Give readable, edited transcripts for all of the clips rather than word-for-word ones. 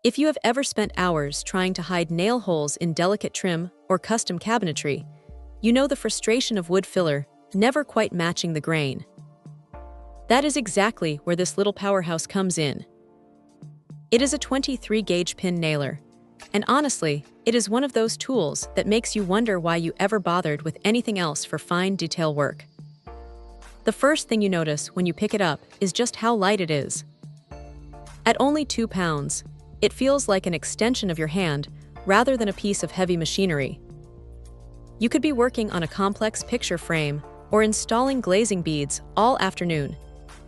If you have ever spent hours trying to hide nail holes in delicate trim or custom cabinetry, you know the frustration of wood filler never quite matching the grain. That is exactly where this little powerhouse comes in. It is a 23-gauge pin nailer, and honestly, it is one of those tools that makes you wonder why you ever bothered with anything else for fine detail work. The first thing you notice when you pick it up is just how light it is. At only 2 pounds, it feels like an extension of your hand rather than a piece of heavy machinery. You could be working on a complex picture frame or installing glazing beads all afternoon,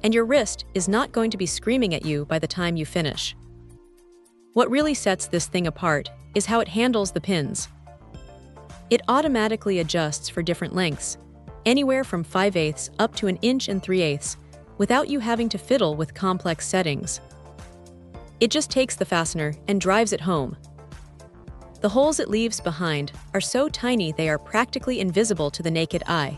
and your wrist is not going to be screaming at you by the time you finish. What really sets this thing apart is how it handles the pins. It automatically adjusts for different lengths, anywhere from 5/8 up to 1 3/8 inches, without you having to fiddle with complex settings. It just takes the fastener and drives it home. The holes it leaves behind are so tiny they are practically invisible to the naked eye,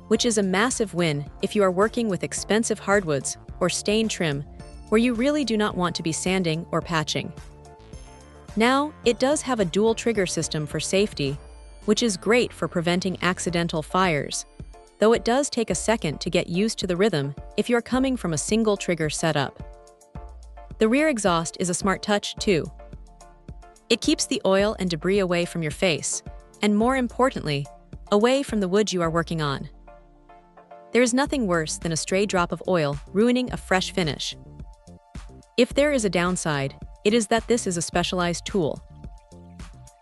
which is a massive win if you are working with expensive hardwoods or stain trim where you really do not want to be sanding or patching. Now, it does have a dual trigger system for safety, which is great for preventing accidental fires, though it does take a second to get used to the rhythm if you're coming from a single trigger setup. The rear exhaust is a smart touch, too. It keeps the oil and debris away from your face, and more importantly, away from the wood you are working on. There is nothing worse than a stray drop of oil ruining a fresh finish. If there is a downside, it is that this is a specialized tool.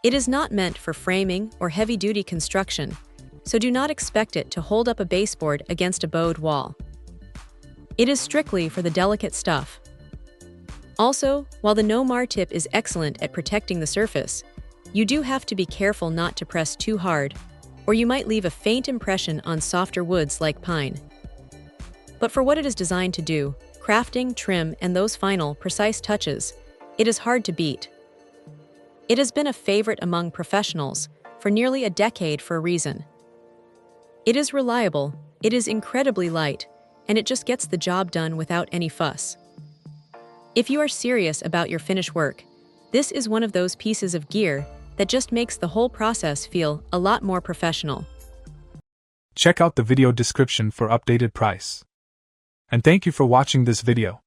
It is not meant for framing or heavy-duty construction, so do not expect it to hold up a baseboard against a bowed wall. It is strictly for the delicate stuff. Also, while the no-mar tip is excellent at protecting the surface, you do have to be careful not to press too hard, or you might leave a faint impression on softer woods like pine. But for what it is designed to do, crafting, trim, and those final, precise touches, it is hard to beat. It has been a favorite among professionals for nearly a decade for a reason. It is reliable, it is incredibly light, and it just gets the job done without any fuss. If you are serious about your finish work, this is one of those pieces of gear that just makes the whole process feel a lot more professional. Check out the video description for updated price. And thank you for watching this video.